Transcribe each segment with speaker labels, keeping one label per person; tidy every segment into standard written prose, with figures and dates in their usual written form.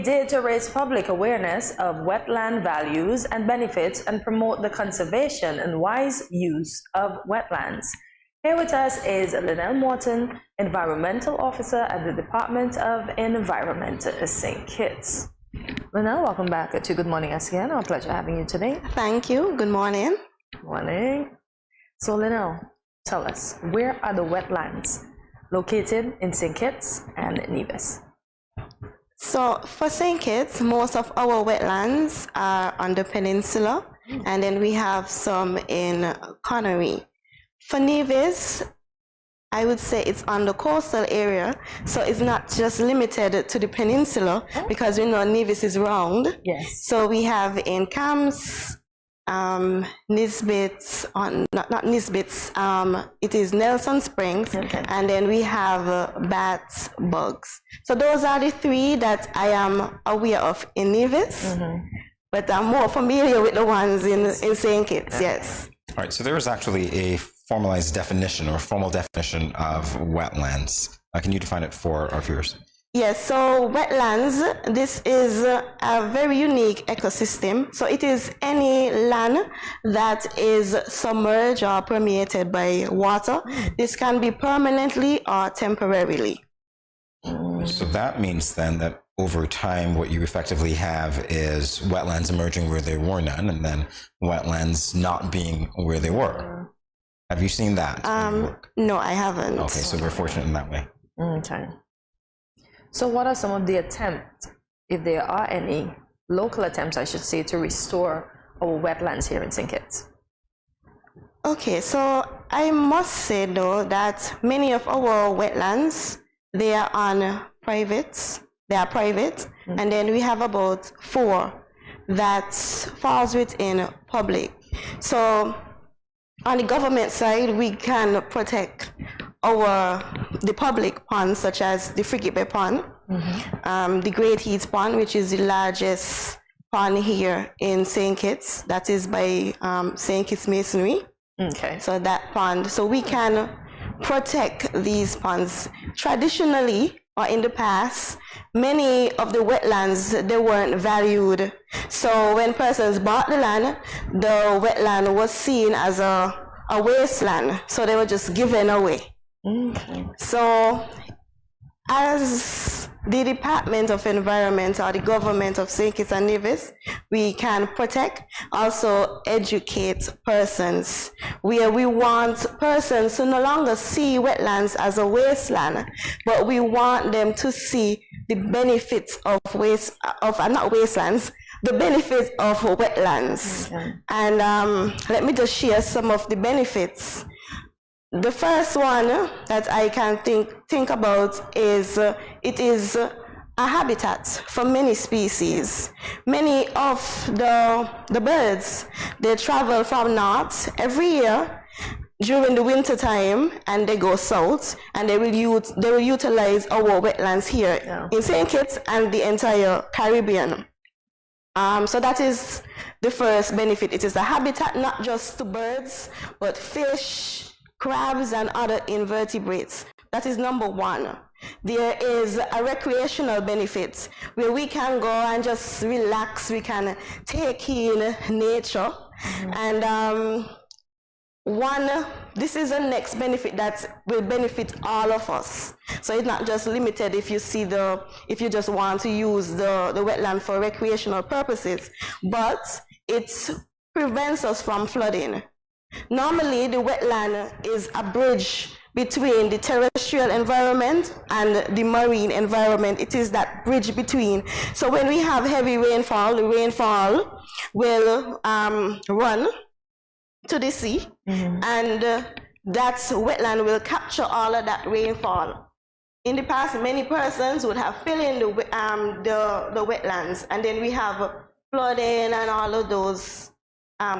Speaker 1: did to raise public awareness of wetland values and benefits and promote the conservation and wise use of wetlands. Here with us is Lynelle Morton, Environmental Officer at the Department of Environment, St. Kitts. Lynelle, welcome back to Good Morning SKN. Our pleasure having you today.
Speaker 2: Thank you. Good morning.
Speaker 1: Morning. So Lynelle, tell us, where are the wetlands located in St. Kitts and Nevis?
Speaker 2: So for St. Kitts, most of our wetlands are on the peninsula, and then we have some in Connery. For Nevis, I would say it's on the coastal area, so it's not just limited to the peninsula, because we know Nevis is round.
Speaker 1: Yes.
Speaker 2: So we have in Camps, Nisbets, not Nisbets, it is Nelson Springs,
Speaker 1: okay.
Speaker 2: And then we have Bats, Bugs. So those are the three that I am aware of in Nevis, but I'm more familiar with the ones in St. Kitts, yes.
Speaker 3: All right, so there is actually a formalized definition or formal definition of wetlands. Can you define it for our viewers?
Speaker 2: Yes, so wetlands, this is a very unique ecosystem. So it is any land that is submerged or permeated by water. This can be permanently or temporarily.
Speaker 3: So that means then that over time, what you effectively have is wetlands emerging where there were none, and then wetlands not being where they were. Have you seen that?
Speaker 2: No, I haven't.
Speaker 3: Okay, so we're fortunate in that way.
Speaker 1: Okay. So what are some of the attempts, if there are any, local attempts, I should say, to restore our wetlands here in St. Kitts?
Speaker 2: Okay, so I must say though that many of our wetlands, they are on private, and then we have about 4 that falls within public. So on the government side, we can protect the public ponds, such as the Frigate Bay Pond, the Great Heat Pond, which is the largest pond here in St. Kitts. That is by St. Kitts Masonry.
Speaker 1: Okay.
Speaker 2: So that pond, so we can protect these ponds. Traditionally, or in the past, many of the wetlands, they weren't valued. So when persons bought the land, the wetland was seen as a wasteland. So they were just given away.
Speaker 1: Okay.
Speaker 2: So as the Department of Environment or the government of St. Kitts and Nevis, we can protect, also educate persons, where we want persons to no longer see wetlands as a wasteland, but we want them to see the benefits of not wastelands, the benefits of wetlands.
Speaker 1: Okay.
Speaker 2: And let me just share some of the benefits. The first one that I can think about is it is a habitat for many species. Many of the birds, they travel from north every year during the winter time, and they go south, and they will utilize our wetlands here in St. Kitts and the entire Caribbean. So that is the first benefit. It is a habitat not just to birds, but fish, crabs, and other invertebrates. That is number 1. There is a recreational benefit where we can go and just relax. We can take in nature. And this is the next benefit that will benefit all of us. So it's not just limited if you just want to use the wetland for recreational purposes, but it prevents us from flooding. Normally, the wetland is a bridge between the terrestrial environment and the marine environment. It is that bridge between. So when we have heavy rainfall, the rainfall will run to the sea, and that wetland will capture all of that rainfall. In the past, many persons would have filled in the wetlands, and then we have flooding and all of those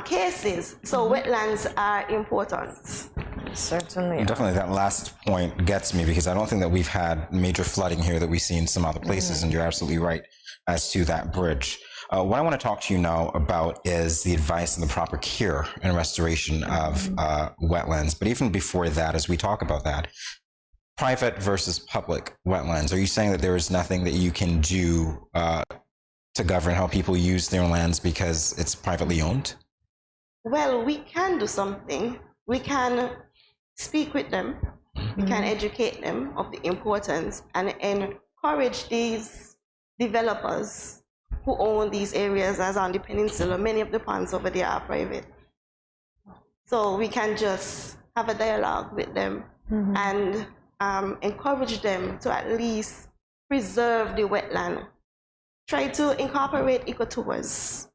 Speaker 2: cases. So wetlands are important.
Speaker 1: Certainly.
Speaker 3: Definitely, that last point gets me, because I don't think that we've had major flooding here that we see in some other places, and you're absolutely right as to that bridge. What I want to talk to you now about is the advice and the proper care and restoration of wetlands. But even before that, as we talk about that, private versus public wetlands. Are you saying that there is nothing that you can do to govern how people use their lands because it's privately owned?
Speaker 2: Well, we can do something. We can speak with them. We can educate them of the importance and encourage these developers who own these areas, as on the peninsula. Many of the ponds over there are private. So we can just have a dialogue with them and encourage them to at least preserve the wetland. Try to incorporate ecotours.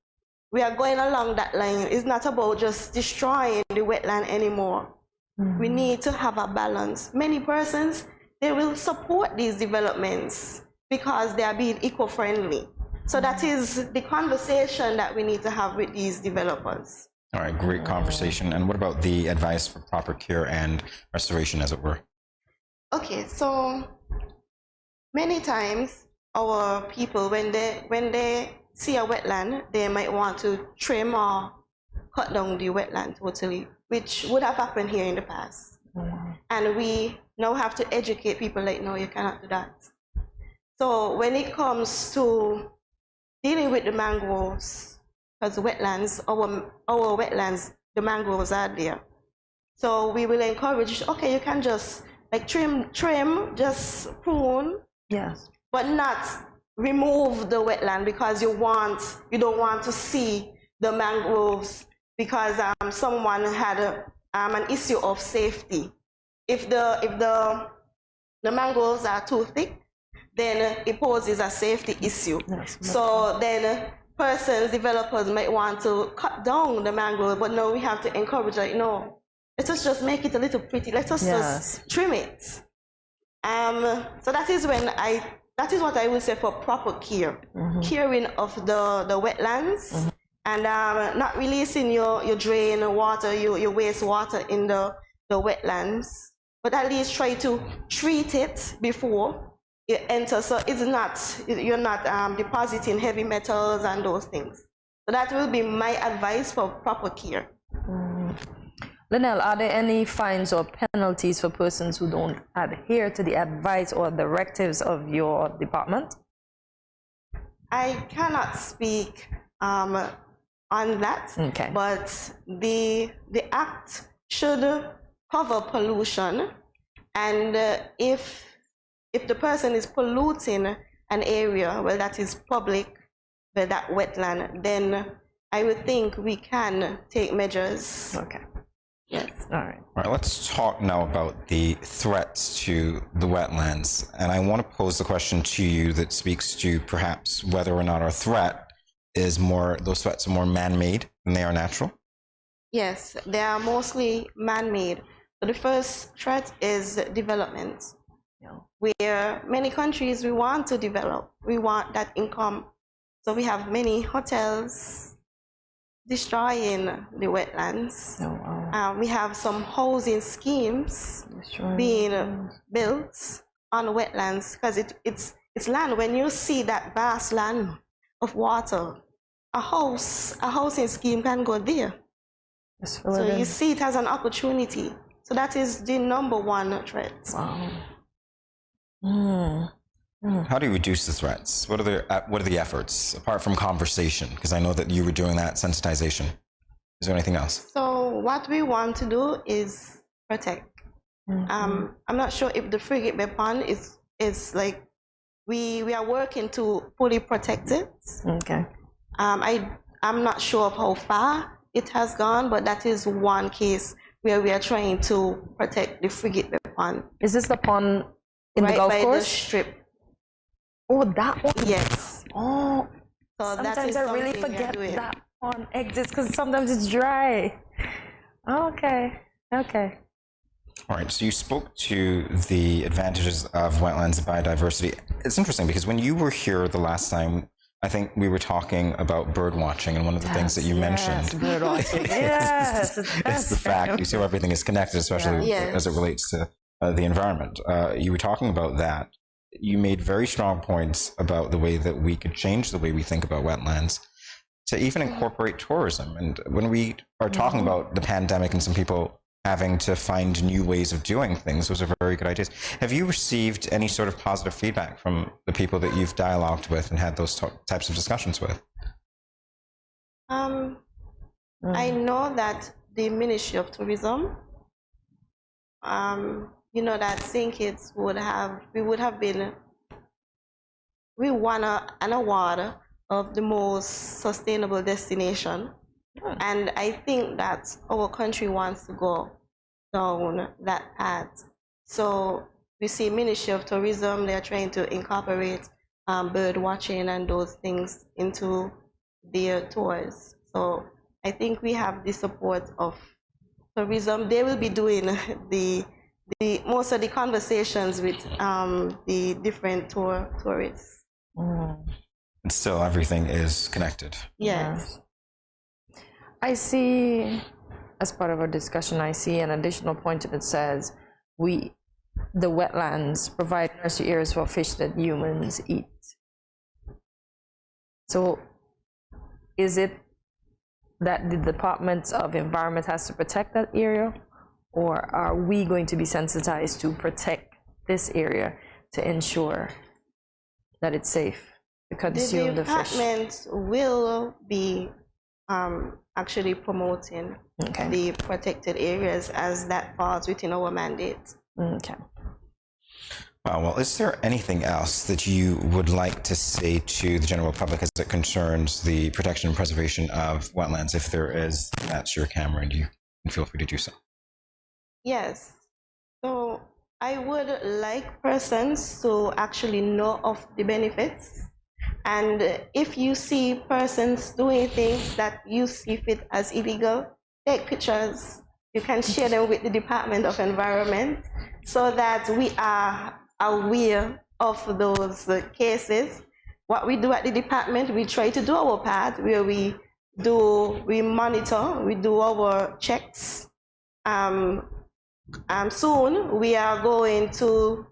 Speaker 2: We are going along that line. It's not about just destroying the wetland anymore. We need to have a balance. Many persons, they will support these developments because they are being eco-friendly. So that is the conversation that we need to have with these developers.
Speaker 3: All right, great conversation. And what about the advice for proper care and restoration, as it were?
Speaker 2: Okay, so many times our people, when they see a wetland, they might want to trim or cut down the wetland totally, which would have happened here in the past. And we now have to educate people like, no, you cannot do that. So when it comes to dealing with the mangroves, because wetlands, our wetlands, the mangroves are there. So we will encourage, okay, you can just like trim, just prune.
Speaker 1: Yes.
Speaker 2: But not remove the wetland because you don't want to see the mangroves because someone had an issue of safety. If the mangroves are too thick, then it poses a safety issue. Yes. So then developers might want to cut down the mangrove, but no, we have to encourage, like, no, let us just make it a little pretty. Let us just trim it. So that is what I would say for proper care, caring of the wetlands, and not releasing your drain water, your wastewater in the wetlands, but at least try to treat it before it enters, so you're not depositing heavy metals and those things. So that will be my advice for proper care.
Speaker 1: Lynelle, are there any fines or penalties for persons who don't adhere to the advice or directives of your department?
Speaker 2: I cannot speak on that, but the act should cover pollution, and if the person is polluting an area, well, that is public, well, that wetland, then I would think we can take measures.
Speaker 1: Okay.
Speaker 2: Yes.
Speaker 1: All right.
Speaker 3: All right, let's talk now about the threats to the wetlands. And I want to pose the question to you that speaks to perhaps whether or not our threat is those threats are more man-made than they are natural.
Speaker 2: Yes, they are mostly man-made. So the first threat is development. Where many countries, we want to develop, we want that income. So we have many hotels destroying the wetlands. We have some housing schemes being built on wetlands because it's land. When you see that vast land of water, a housing scheme can go there. So you see it as an opportunity. So that is the #1 threat.
Speaker 1: Wow.
Speaker 3: How do you reduce the threats? What are the efforts apart from conversation? Because I know that you were doing that, sensitization. Is there anything else?
Speaker 2: So what we want to do is protect. I'm not sure if the frigate weapon is like we are working to fully protect it.
Speaker 1: Okay.
Speaker 2: I'm not sure of how far it has gone, but that is one case where we are trying to protect the frigate weapon.
Speaker 1: Is this the pond in the Gulf
Speaker 2: Coast?
Speaker 1: Coast?
Speaker 2: The strip.
Speaker 1: Oh, that one?
Speaker 2: Yes.
Speaker 1: Oh,
Speaker 2: so
Speaker 1: sometimes I really forget that pond exists because sometimes it's dry. Okay.
Speaker 3: All right, so you spoke to the advantages of wetlands and biodiversity. It's interesting because when you were here the last time, I think we were talking about bird watching, and one of the things that you mentioned
Speaker 1: bird watching.
Speaker 3: is the fact you see how everything is connected, especially as it relates to the environment. You were talking about that. You made very strong points about the way that we could change the way we think about wetlands to even incorporate tourism. And when we are talking about the pandemic and some people having to find new ways of doing things. Those are very good ideas. Have you received any sort of positive feedback from the people that you've dialogued with and had those types of discussions with?
Speaker 2: I know that the Ministry of Tourism, you know, that St. Kitts we won an award of the most sustainable destination. And I think that our country wants to go down that path. So we see Ministry of Tourism, they're trying to incorporate bird watching and those things into their tours. So I think we have the support of tourism. They will be doing the most of the conversations with the different tourists.
Speaker 3: And still everything is connected.
Speaker 2: Yes.
Speaker 1: I see, as part of our discussion, I see an additional point that says the wetlands provide nursery areas for fish that humans eat. So is it that the Department of Environment has to protect that area, or are we going to be sensitized to protect this area to ensure that it's safe to consume the fish?
Speaker 2: The department will be actually promoting the protected areas as that falls within our mandate.
Speaker 1: Okay.
Speaker 3: Well, is there anything else that you would like to say to the general public as it concerns the protection and preservation of wetlands? If there is, that's your camera, and you can feel free to do so.
Speaker 2: Yes. So I would like persons to actually know of the benefits. And if you see persons doing things that you see fit as illegal, take pictures. You can share them with the Department of Environment so that we are aware of those cases. What we do at the department, we try to do our part where we monitor, we do our checks. Soon we are going to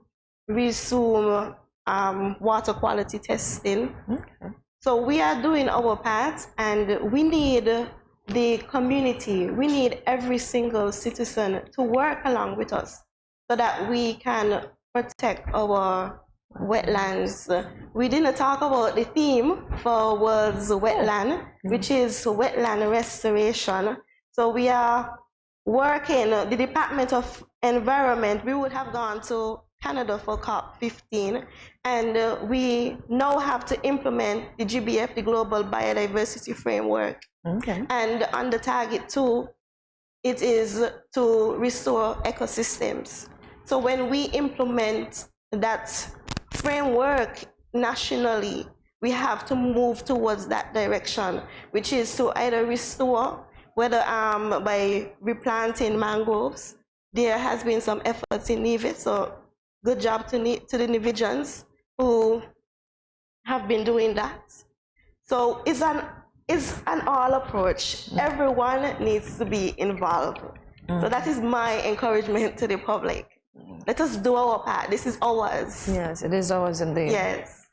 Speaker 2: resume water quality testing. So we are doing our part, and we need the community, we need every single citizen to work along with us so that we can protect our wetlands. We didn't talk about the theme for World's Wetland, which is wetland restoration. So we are working, the Department of Environment, we would have gone to Canada for COP15, and we now have to implement the GBF, the Global Biodiversity Framework. And under Target 2, it is to restore ecosystems. So when we implement that framework nationally, we have to move towards that direction, which is to either restore, whether by replanting mangroves. There has been some efforts in Nevis, so good job to the Nevians who have been doing that. So it's an all approach. Everyone needs to be involved. So that is my encouragement to the public. Let us do our part. This is ours.
Speaker 1: Yes, it is ours indeed.
Speaker 2: Yes.